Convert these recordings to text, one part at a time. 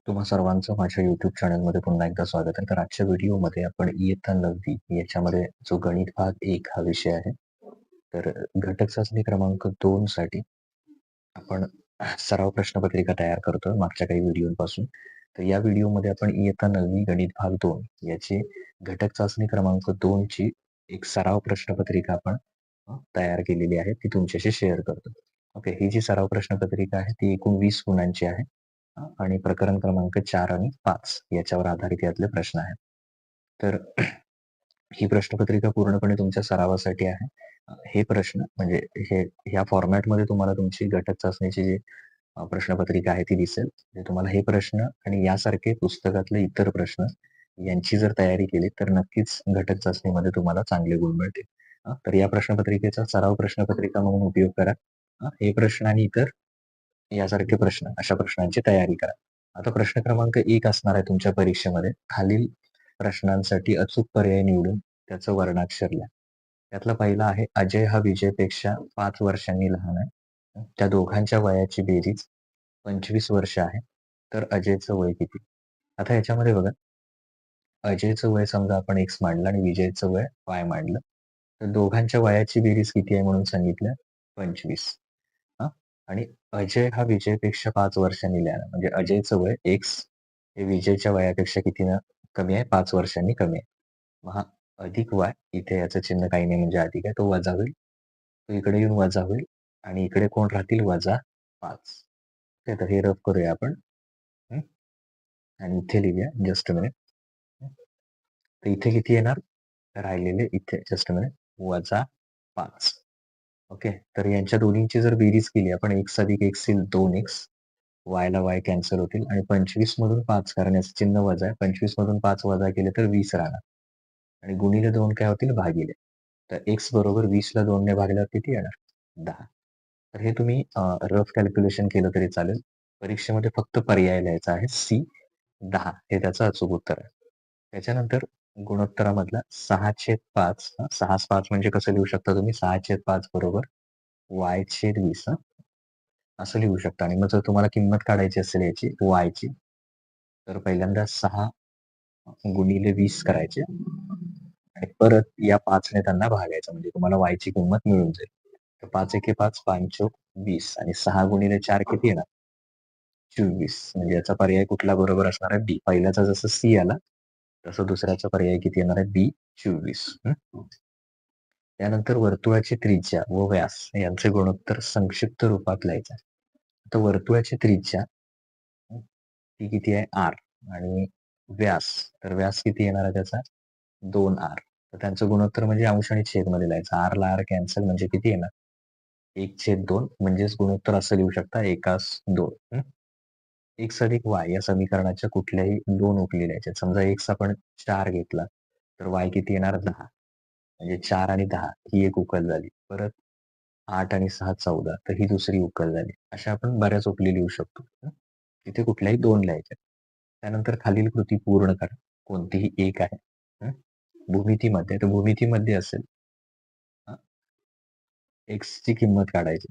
तुम्हा सर्वांचं माझ्या YouTube चॅनलमध्ये पुन्हा एकदा स्वागत आहे. तर आजच्या व्हिडिओमध्ये आपण इयत्ता 9वी याच्यामध्ये जो गणित भाग 1 हा विषय आहे. तर घटक चाचणी क्रमांक 2 साठी आपण सराव प्रश्नपत्रिका तयार करतोय मागच्या काही व्हिडिओपासून. तर या व्हिडिओमध्ये आपण इयत्ता 9वी गणित भाग 2 याची घटक चाचणी क्रमांक 2 ची एक सराव प्रश्नपत्रिका आपण तयार केलेली आहे. ती तुमच्याशी शेअर करतो. ओके. ही जी सराव प्रश्नपत्रिका आहे ती एकूण 20 गुणांची आहे. आणि प्रकरण क्रमांक 4 आणि 5 याच्यावर आधारित यातले प्रश्न आहेत. तर ही प्रश्नपत्रिका पूर्णपणे तुमच्या सरावासाठी आहे. हे प्रश्न म्हणजे ह्या फॉर्मॅटमध्ये तुम्हाला तुमची घटक चाचणीची जी प्रश्नपत्रिका आहे ती दिसेल. म्हणजे तुम्हाला हे प्रश्न आणि यासारखे पुस्तकातले इतर प्रश्न यांची जर तयारी केली तर नक्कीच घटक चाचणीमध्ये तुम्हाला चांगले गुण मिळतील. तर या प्रश्नपत्रिकेचा सराव प्रश्नपत्रिका म्हणून उपयोग करा. हे प्रश्न आणि इतर यासारखे प्रश्न, अशा प्रश्नांची तयारी करा. आता प्रश्न क्रमांक 1 असणार आहे तुमच्या परीक्षेमध्ये. खालील प्रश्नांसाठी अचूक पर्याय निवडून त्याचं वर्णाक्षर लिहा. त्यातला पहिला आहे, अजय हा विजयपेक्षा 5 वर्षांनी लहान आहे. त्या दोघांच्या वयाची बेरीज 25 वर्ष आहे. तर अजयचं वय किती? आता याच्यामध्ये बघा, अजयचं वय समजा आपण x मांडलं आणि विजयचं वय y मांडलं. तर दोघांच्या वयाची बेरीज किती आहे म्हणून सांगितलं? 25. हां. आणि अजय हा विजयपेक्षा 5 वर्षांनी लहान आहे. म्हणजे अजयचं वय x हे विजयच्या वयापेक्षा कितीनं कमी आहे? 5 वर्षांनी कमी आहे. मग हा अधिक y इथे याचं चिन्ह काही नाही म्हणजे अधिक आहे. तो वजा होईल. तो इकडे येऊन वजा होईल आणि इकडे कोण राहतील? -5. तर हे रफ करूया आपण. हं. आणि इथे लिहूया. Just a minute. तर इथे किती येणार? राहिलेले इथे जस्ट अ मिनिट -5. ओके. तर यांच्या दोन्हींची जर बेरीज केली आपण x अधिक x येईल 2x. y ला y कॅन्सल होतील आणि 25 मधून 5 कारण याचं चिन्ह वजा आहे. 25 मधून 5 वजा केले तर 20 राहणार. आणि गुणिले 2 काय होतील? भागिले. तर x बरोबर 20 ला 2 ने भागल्यावर किती येणार? 10. तर हे तुम्ही रफ कॅल्क्युलेशन केलं तरी चालेल. परीक्षेमध्ये फक्त पर्याय लिहायचा आहे. C 10 हे त्याचं अचूक उत्तर आहे. त्याच्यानंतर गुणोत्तरामधला 6/5 6/5 म्हणजे कसं लिहू शकता तुम्ही? 6/5 बरोबर y/20 असं लिहू शकता. आणि मग जर तुम्हाला किंमत काढायची असेल याची y ची, तर पहिल्यांदा 6 गुणिले 20 करायचे आणि परत या 5 ने त्यांना भागायचं म्हणजे तुम्हाला y ची किंमत मिळून जाईल. तर 5 एके 5, 5 चोक 20 आणि 6 गुणिले 4 किती येणार? 24. म्हणजे याचा पर्याय कुठला बरोबर असणार आहे? बी. पहिल्याचा जसं सी आला, तसं दुसऱ्याचा पर्याय किती येणार आहे? बी 24. त्यानंतर वर्तुळाची त्रिज्या व व्यास यांचे गुणोत्तर संक्षिप्त रूपात लिहायचं आहे. तर वर्तुळाची त्रिज्या ती किती आहे? r आणि व्यास, तर व्यास किती येणार आहे त्याचा? 2r. तर त्यांचं गुणोत्तर म्हणजे अंश आणि छेदमध्ये लिहायचं. r ला r कॅन्सल म्हणजे किती येणार? 1/2 म्हणजेच गुणोत्तर असं लिहू शकता 1/2. x अधिक y या समीकरणाच्या कुठल्याही 2 उकली लिहायच्या. समजा x आपण 4 घेतला, तर y किती येणार? 10. म्हणजे 4 आणि 10 ही एक उकल झाली. परत 8 आणि 6 14 तर ही दुसरी उकल झाली. अशा आपण बऱ्याच उकली लिहू शकतो. तिथे कुठल्याही 2 लिहायच्या. त्यानंतर खालील कृती पूर्ण करा. कोणतीही एक आहे. भूमितीमध्ये, तर भूमितीमध्ये असेल x ची किंमत काढायची.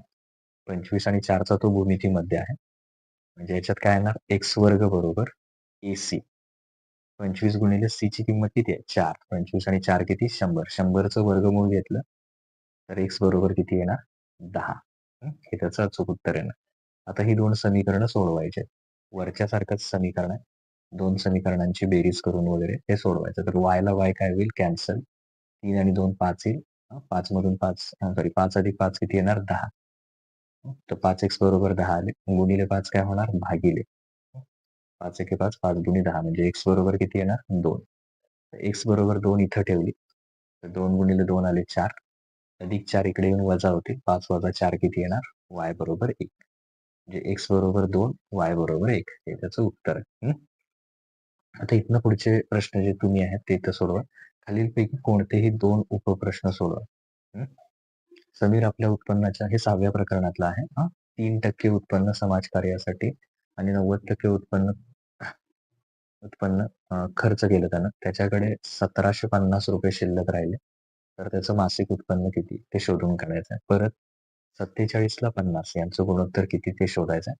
25 आणि 4 चा तो भूमितीमध्ये आहे. म्हणजे याच्यात काय येणार? x वर्ग बरोबर ac. 25 गुणिले c ची किंमत किती आहे? 4. 25 आणि 4 किती? 100. 100चं वर्गमूळ घेतलं तर x बरोबर किती येणार? 10. हे त्याचं अचूक उत्तर येणार. आता ही 2 समीकरणं सोडवायची आहेत. वरच्या सारखंच समीकरण आहे. 2 समीकरणांची बेरीज करून वगैरे हे सोडवायचं. तर y ला y काय होईल? कॅन्सल. 3 आणि 2 5 येईल. 5 मधून 5 सॉरी 5 अधिक 5 किती येणार? 10. तर 5x बरोबर 10 आले. गुणिले 5 काय होणार? भागिले. 5 एके 5, 5 दुनी 10 म्हणजे x बरोबर किती येणार? 2. तर x बरोबर 2 इथं ठेवली. तर 2 गुणिले 2 आले 4. अधिक 4 इकडे येऊन वजा होतील. 5 वजा 4 किती येणार? y बरोबर 1. म्हणजे x बरोबर 2, y बरोबर 1 हे त्याचं उत्तर आहे. आता इथनं पुढचे प्रश्न जे तुम्ही आहेत ते इथं सोडवा. खालीलपैकी कोणतेही 2 उपप्रश्न सोडवा. समीर आपल्या उत्पन्नाच्या हे 6व्या प्रकरणातलं आहे. 3% उत्पन्न समाजकार्यासाठी आणि 90% उत्पन्न उत्पन्न खर्च केलं त्यानं. त्याच्याकडे ₹1750 शिल्लक राहिले. तर त्याचं मासिक उत्पन्न किती ते शोधून काढायचं आहे. परत 47 ला 50 यांचं गुणोत्तर किती ते शोधायचं आहे.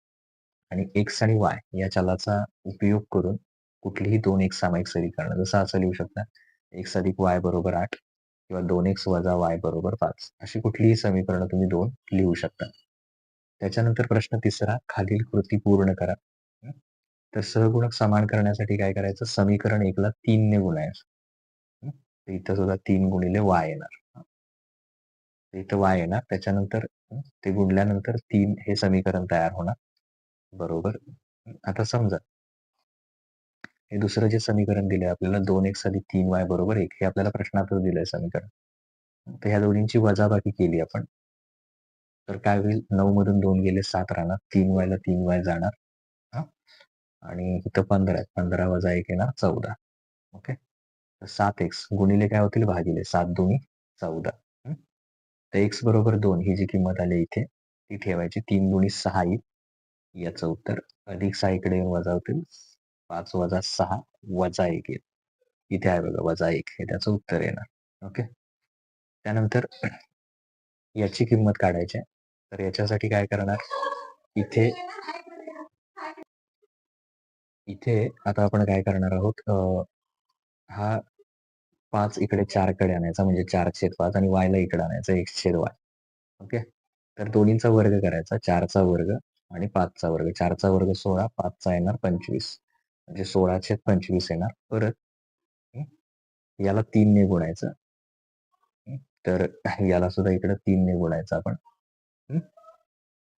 आणि एक्स आणि वाय या चलाचा उपयोग करून कुठलीही दोन एक सामायिक समीकरणं जसं असं लिहू शकता एक्स अधिक वाय बरोबर 8 किंवा 2x वजा वाय बरोबर 5 अशी कुठलीही समीकरणं तुम्ही दोन लिहू शकता. त्याच्यानंतर प्रश्न तिसरा खालील कृती पूर्ण करा. तर सहगुणक समान करण्यासाठी काय करायचं समीकरण एकला 3 ने गुणायचं. तर इथं सुद्धा 3 गुणिले वाय येणार. इथं वाय येणार त्याच्यानंतर ते गुणल्यानंतर 3 हे समीकरण तयार होणार. बरोबर. आता समजा हे दुसरं जे समीकरण दिलंय आपल्याला 2x अधिक 3y बरोबर 1 हे आपल्याला प्रश्नातच दिलंय समीकरण. तर ह्या दोन्हींची वजाबाकी केली आपण. तर काय होईल 9 मधून 2 गेले 7 राहणार 3y ला 3y जाणार. हा आणि इथं 15 आहे 15 वजा 1 येणार 14. ओके. तर 7x गुणिले काय होतील भागिले 7 दोन्ही 14. तर x बरोबर 2 ही जी किंमत आली इथे ती ठेवायची 3 दुनी 6 येईल. याचं उत्तर अधिक 6 इकडे येऊन वजा होतील 5 वजा 6 वजा 1 येईल. इथे आहे बघा वजा 1 हे त्याचं उत्तर येणार. ओके. त्यानंतर याची किंमत काढायची आहे. तर याच्यासाठी काय करणार इथे इथे आता आपण काय करणार आहोत हा 5 इकडे 4 कडे आणायचा म्हणजे 4/5 आणि y ला इकडे आणायचं 1/y. ओके. तर दोन्हींचा वर्ग करायचा 4चा वर्ग आणि 5चा वर्ग 4चा वर्ग 16 5चा येणार 25 म्हणजे 16/25 येणार. परत याला 3 ने गुणायचं. तर याला सुद्धा इकडे 3 ने गुणायचं आपण.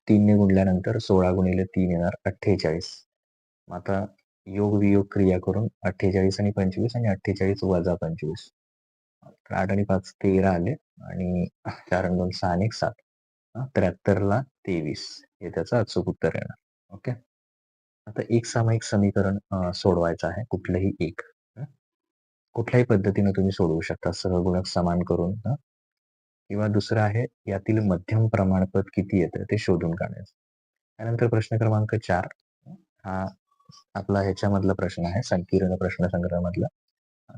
3 ने गुणल्यानंतर 16 गुणिले 3 येणार 48. आता योग वियोग क्रिया करून 48 आणि 25 आणि 48 वजा 25. 8 आणि 5 13 आले आणि 4 आणि 2 6 आणि 1 7. 73 ला 23 हे त्याचं अचूक उत्तर येणार. ओके. आता एक सामायिक समीकरण सोडवायचं आहे कुठलंही एक. कुठल्याही पद्धतीने तुम्ही सोडवू शकता सहगुणक समान करून किंवा दुसरं आहे यातील मध्यम प्रमाणपद किती येतं ते शोधून काढायचं. त्यानंतर प्रश्न क्रमांक 4 हा आपला ह्याच्यामधला प्रश्न आहे संकीर्ण प्रश्न संग्रहामधला.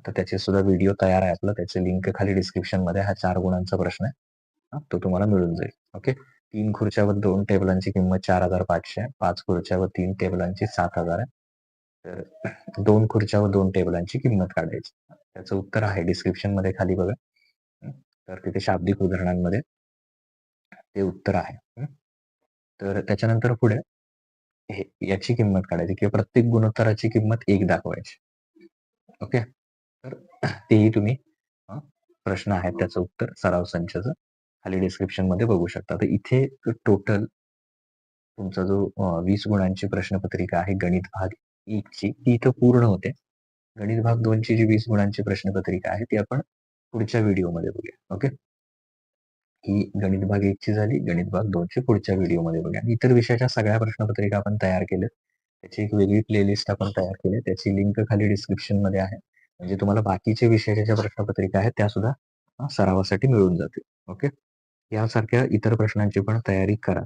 तर त्याचे सुद्धा व्हिडिओ तयार आहे आपला त्याचे लिंक खाली डिस्क्रिप्शन मध्ये हा 4 गुणांचा प्रश्न आहे. तो तुम्हाला मिळून जाईल. ओके. 3 खुर्च्यावर 2 टेबलांची किंमत 4500 आहे. 5 खुर्च्यावर 3 टेबलांची 7000 आहे. तर 2 खुर्च्यावर 2 टेबलांची किंमत काढायची. त्याचं उत्तर आहे डिस्क्रिप्शन मध्ये खाली बघा. तर तिथे शाब्दिक उदाहरणांमध्ये ते उत्तर आहे. तर त्याच्यानंतर पुढे हे याची किंमत काढायची किंवा प्रत्येक गुणोत्तराची किंमत 1 दाखवायची. ओके. तर तेही तुम्ही प्रश्न आहेत त्याचं उत्तर सराव संचाचं खाली डिस्क्रिप्शन मध्ये बघू शकता. तर इथे टोटल तुमचा जो 20 गुणांची प्रश्नपत्रिका आहे गणित भाग 1 ची ती इथं पूर्ण होते. गणित भाग 2 ची जी 20 गुणांची प्रश्नपत्रिका आहे ती आपण पुढच्या व्हिडिओमध्ये बघूया. ओके. ही गणित भाग 1 ची झाली. गणित भाग 2 ची पुढच्या व्हिडिओमध्ये बघूया. इतर विषयाच्या सगळ्या प्रश्नपत्रिका आपण तयार केल्यात. त्याची एक वेगळी प्लेलिस्ट आपण तयार केली. त्याची लिंक खाली डिस्क्रिप्शन मध्ये आहे. म्हणजे तुम्हाला बाकीचे विषयाच्या ज्या प्रश्नपत्रिका आहेत त्या सुद्धा सरावासाठी मिळून जातील. ओके. यासारख्या इतर प्रश्नांची पण तयारी करा.